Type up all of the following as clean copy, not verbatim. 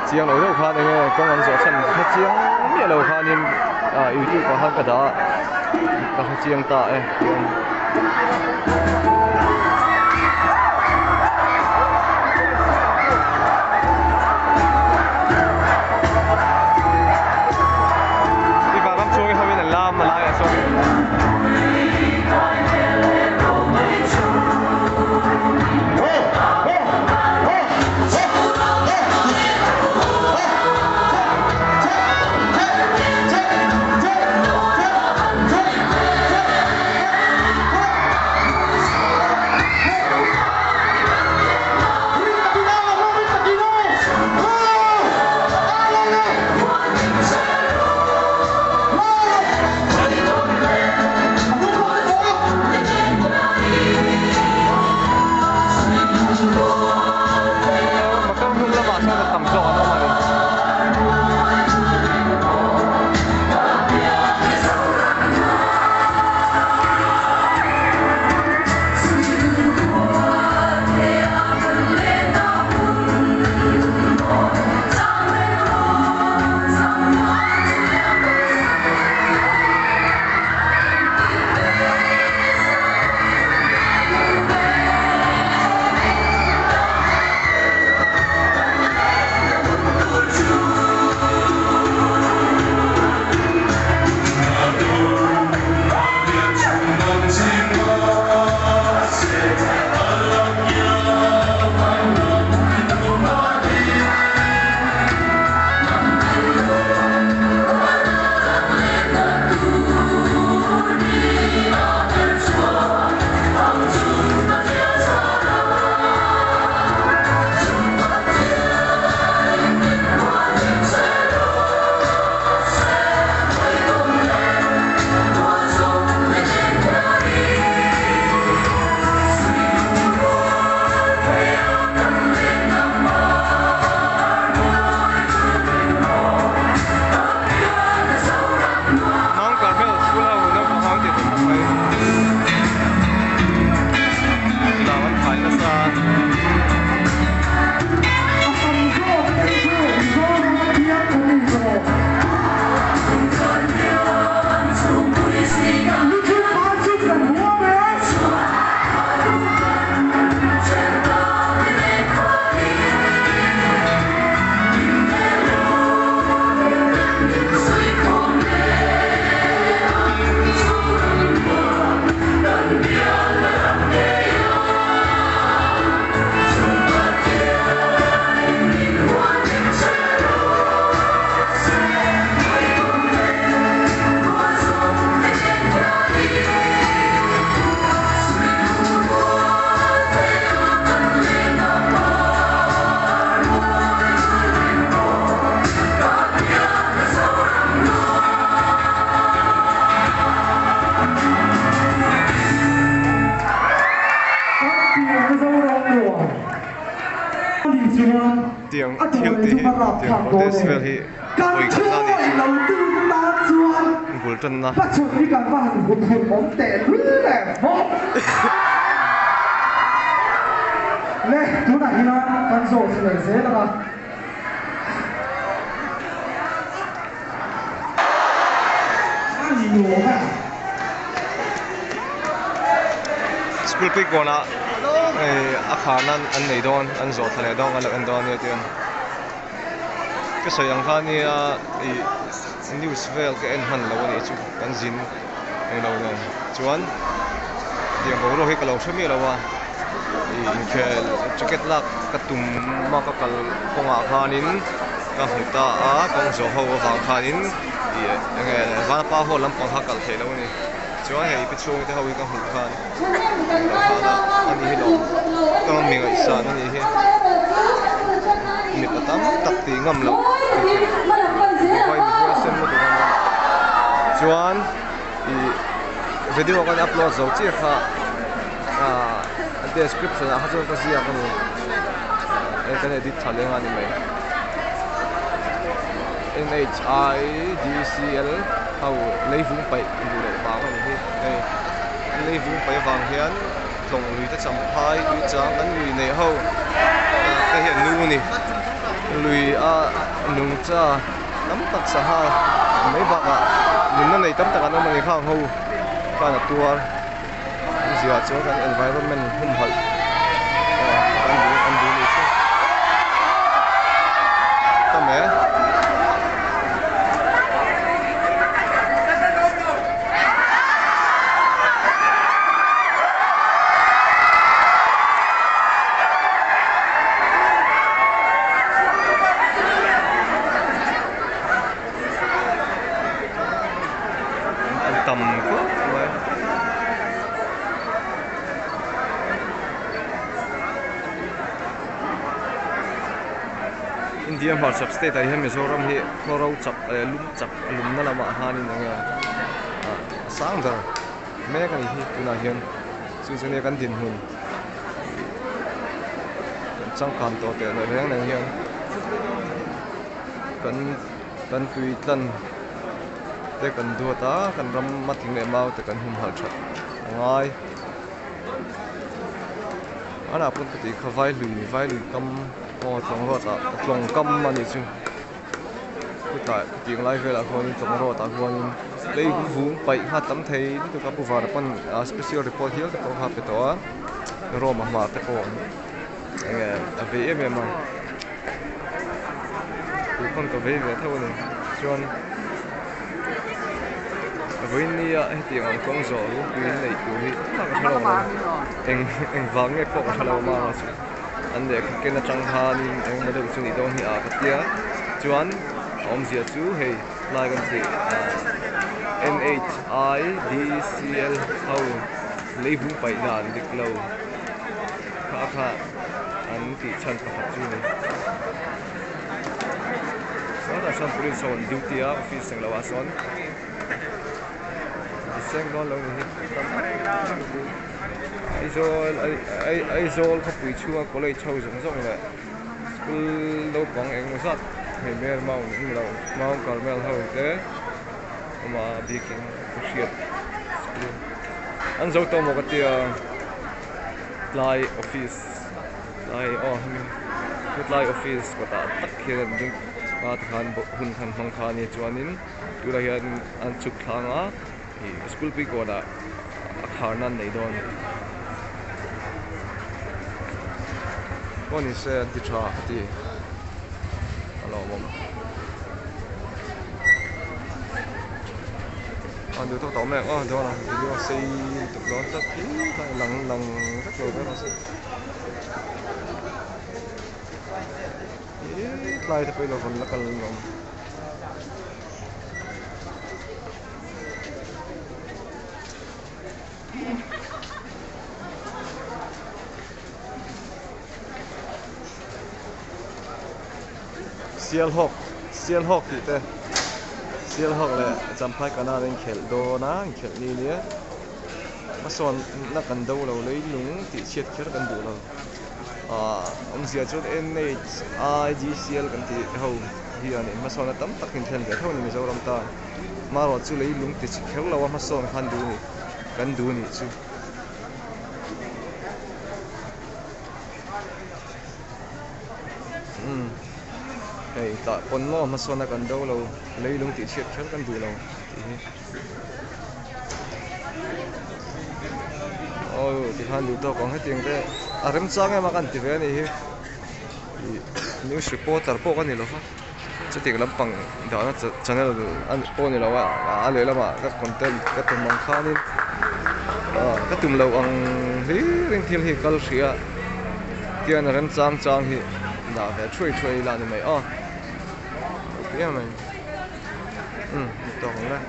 chiang lo lo kha ne kong an zo chan kha chiang me lo kha nin youtube ka han ka da ka chiang ta tiếng thiếu tí tiếng có thể spell hi vui khăn na đi buồn chân na bắt chuột đi cả vàng hụt hụt bóng tệ lưỡi lẻ bóp lên chú này đi nó con rổ thì lấy dễ là mà nhiều hả school pick gona akhanan an nei don an zo thale dong ala an don yetian cái sợi yang khan ni news vel cái en han lo ni chu kan zin en lo ne chuan diang bo ro hi ka lo themi lo wa in khel jacket lak katum ma ka kal konga khanin ka hita a kong zo ho wang khanin nge van pa ho lam pang ha kal thelo ni chuan hei pi chung te ho i ka hu khan ani hi lo ka mi ngai sa ni hi mi patam tak ti ngam lo quay video xem một chuan video kan upload zo chi kha description ha chu ka zia ka ni kan edit thale nga ni mai NHIDCL hau leivung pai du le ba ka ni hi leivung pai wang hian thong lui ta cham phai lui chang kan lui nei ho ka hian nu ni lui a nung cha nắm tak sa ha mấy bạc à mình nó này tấm tak nó mình khang hâu cái là tour giờ cho cái environment hung hậu anh đi đi chứ tao mẹ tầm quá India mà sắp state tại hem Mizoram hi khorau chap lum na lama hanin anga sang dar me kan hi tuna hian chu ne kan din hun chang kan to te le reng nang hian kan tui tlan te kan du ta kan ram mating le mau te kan hum hal that ngai ana pun ti kha vai lui kam o tong ro ta tong kam mani chu ku ta ting lai vela khon tong ro ta khon lei vu pai ha tam thei tu ka pu var pan special report hial ko ha pe to ro ma te ko nge avm ma ku kon ko ve ve thau ni chuan với ni anh tiếng anh công gió luôn vì này tụi hi thằng thằng nào anh vắng nghe có thằng nào mà anh để cái nó chẳng han anh mà được suy nghĩ đâu hi à cái tia chuan ông gì chú hey lại cái gì NHIDCL hậu lấy vung phải đàn được lâu khá anh thì chân phải chú này sau đó sang police on duty office sang lawa son sen con lâu thì ai rồi có bị chua có lấy trâu giống giống này đâu bằng anh sát mình mẹ mau những lâu mau cả mẹ thôi thế mà bị kinh shit anh dâu tao một cái tia fly office fly office của ta tất kia những ba thằng hun thằng mang khăn này chuanin tu là hiện anh chụp thang á school pick gona akharnan nei don con is ti cha ti alo mom anh được tao mẹ đó là video xây tục đó rất kỹ lần rất rồi đó là lại thì bây giờ còn là cần Seal Hawk thì thế Seal Hawk là chăm phai cái nào đến khel đồ na khel ni nè mà son là cần đâu lâu lấy núng thì chết chết cần đủ lâu ông zia chút NHIGCL kan ti ho hi ani ma sona tam takin thlen ve thon ni zoram ta ma ro chu lei lung ti chi khel lawa ma son khan du ni kan du ni chu hey ta pon lo ma sona kan do lo lei lung ti chiat khel kan du lo thì han du to kong heting te arem chang ma kan ti ve ni hi news reporter po kan ni lo ha chu tik lampang da na channel an po ni lo wa a le lama ka content ka tum mang kha ni ka tum lo ang hi ring thil hi kal ria kian arem chang hi da ve thui la ni mai ya mai to kong la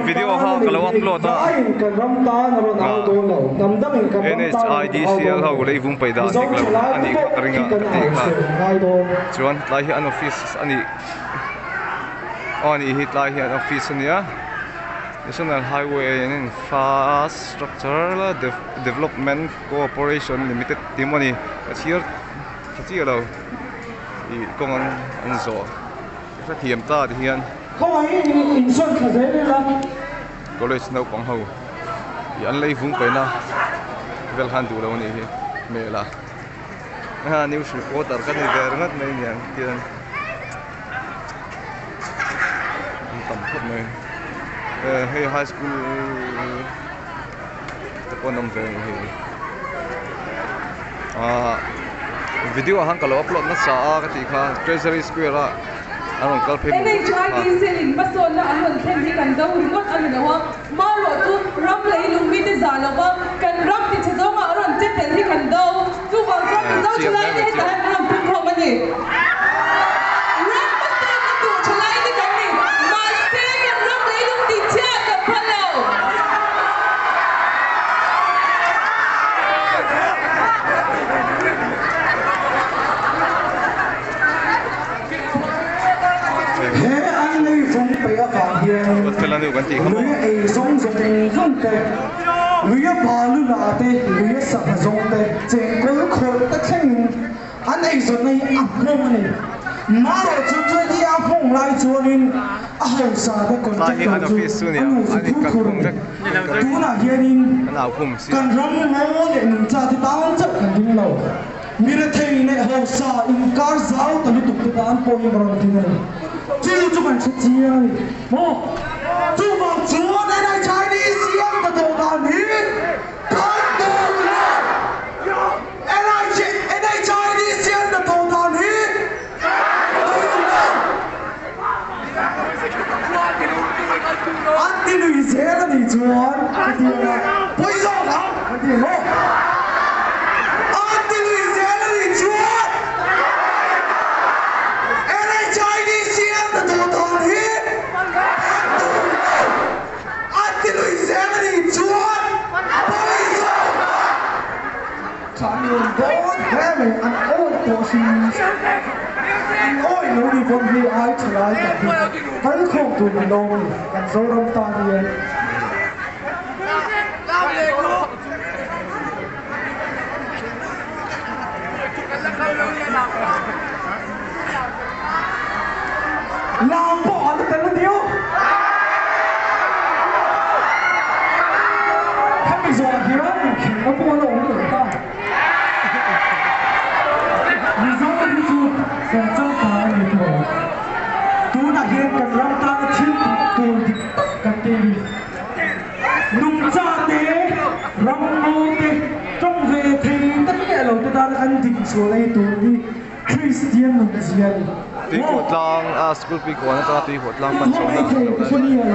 video ha kalau upload ta NHIDCL ha gulei vung pai da niklo ani ringa tikha chuan lai hi an office ani hit lai hi an office ania National Highway and Infrastructure Development Corporation Limited timoni here lo I kong an zo fa thiam ta hian không ai in xuân khởi thế nên là college nấu quảng hậu anh lấy vung phải na vel han đủ đâu này mẹ là news reporter cái này về rất mấy nhà tiền tầm thấp này hay high school tập con năm về video hàng kalau upload nó sa cái gì cả Treasury Square anh còn phim anh try đi xem in bắt số là anh còn thêm gì cần đâu remote anh là hoa mau lộ tu ram lấy lùng mi để giả là hoa cần ram thì sẽ giống mà anh chết tiền thì cần đâu tu vào trong cái đâu cho lại để ta anh làm phim không anh nhỉ ram bắt tiền nó đủ cho lại thì cần nhỉ mà xem cần ram lấy lùng thì chết cần phân lâu Kailan yung ganti kamu? Lưỡi ấy giống rong tê, lưỡi bà lưỡi là tê, lưỡi sập rong tê, trên cái khối tất nhiên anh ấy rồi này áp không này, mà rồi chúng tôi đi áp không lại cho nên hậu sa đã còn chết rồi, anh ấy cần đấy, tú là hiện in, nào cũng xí, cần rong máu để mình ra thì tao chắc cần đi lâu, mình thấy này hậu sa in car giáo tao đi tục tới đàn bồi vào thì này. Chứ chúng mình sẽ chia một chúng vào chúa đến đây trái đi xiêm và tổ đàn hí con tù lên em đây trái đi xiêm và tổ đàn hí anh đi lùi dễ là đi chúa cái tiền là bây giờ đó cái tiền đó anh đi lùi dễ là đi chúa mình ăn ôi của xin ôi nó đi con đi ai trở lại cả thì vẫn không tụi mình đâu cần dấu đông ta đi làm bỏ được tên thiếu không bị dọa thì đó mình nó mua đồ được ta còn cho ta đi thôi, tú đã hiện cần làm ta chịu tôi cần tiền, nung cha thế, rong mô thế, trong về thì tất cả là chúng ta đã ăn thịt số này tôi đi Christian nung zian. Tuy hột lang school pi ko na ta tuy hột lang pan chona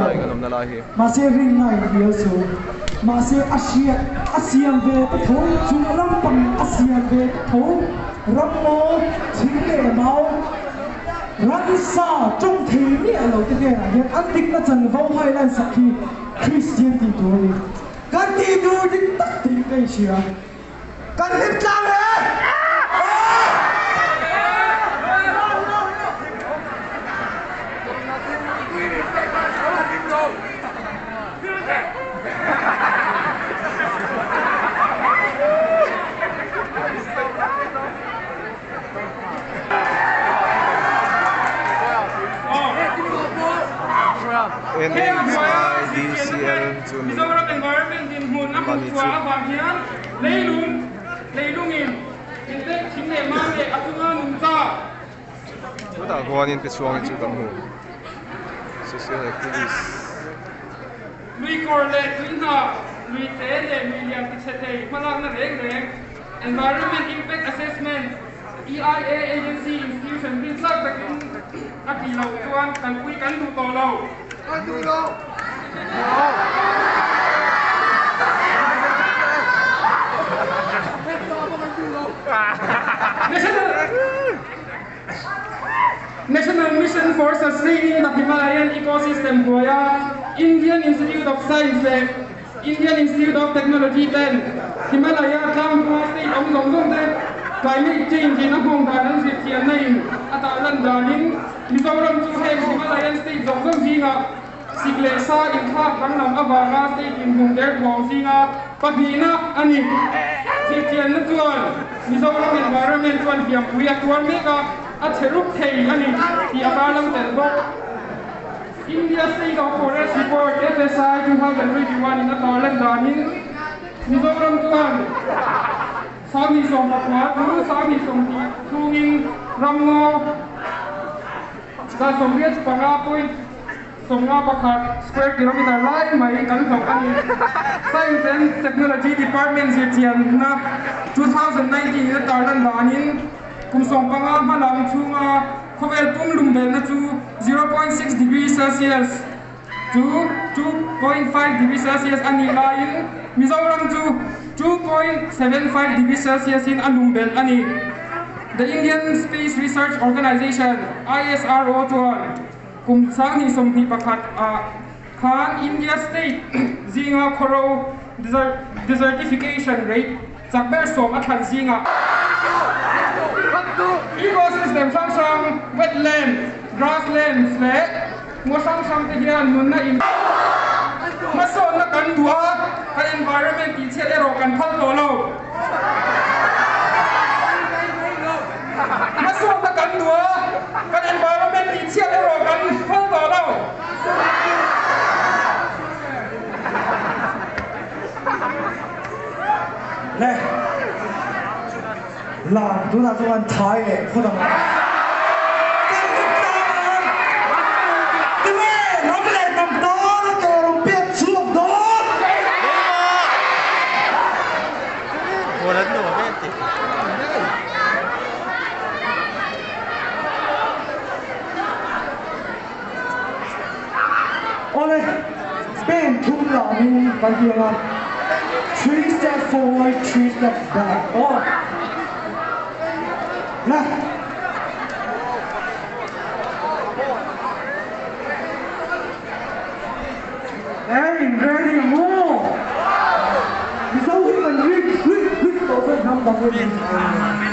ay ganun na lahi. Mà sẽ ring này nhiều số, mà sẽ ASEAN về thấu, chúng lắm bằng ASEAN về thấu. Rắm mô chính lệ máu rắn xa trong thế nghĩa lâu thế này hiện ăn tích nó chẳng vong hay lan sắc khi Christian thì tôi cần thì tôi đến tất tình đây xìa cần hết trang đấy NHIDCL จุน Mizoram Environment din hun ang kutwa abagyan leilungin inte thingle ma le atunga numcha Wala kuhanin pesuang ito kang ho. Social activist. lui korle tuina lui tele lui lian tichete malak na reng environment impact assessment EIA agency institution bin sak takin akilo tuan kan kui kan du to lo National Mission for Sustaining the Himalayan Ecosystem Goya, Indian Institute of Science, Indian Institute of Technology, Himalaya Kampu State of Zongzong, Climate Change in Hong Kong, Sitian Nain, Atalan Danin, Mizoram to Hex, Himalayan State Zongzong Zinga, Siglesa in Kak, Rangnam Avara State in Hungder, Wangzinga, Pagina, Ani, Sitian Natuan, Mizoram Environment, we are one mega. At Heruk Tay, the Abalam Telbok, India State of Forest Report, FSI 2021 in the Thailand Danin, Mizoram Tuan, Sami Som Aqua, Sami Som Tungin, Ramno, the Soviet Pangapoint, Songapakat, square kilometer line, my Kalpani, Science and Technology Department, Zitiana, 2019 in the Thailand Danin. Kum song panga malam chunga khovel pum lumben na chu 0.6 degrees Celsius to 2.5 degrees Celsius ani lain Mizoram to 2.75 degrees Celsius in alumbel ani the Indian Space Research Organization ISRO tuan kum sang ni som ni pakat Khan India State zinga khoro desertification rate sakber som athan zinga Ecosystem sang wetland, grasslands le, mo sang tihian nun na in. Mason na kan dua, kan environment ti chelero kan phal tolo. Mason na kan dua, kan environment ti chelero kan phal tolo. Le. là chúng ta sẽ ăn thái để không đồng cái mẹ nó cái này nằm đó nó cho nó biết xuống đó Ủa đánh đồ biết thì Ole Spain thung là mình còn gì không 3 steps forward 3 steps back oh Nah. Ready, move. Bisa kita read, tổ chức năm 50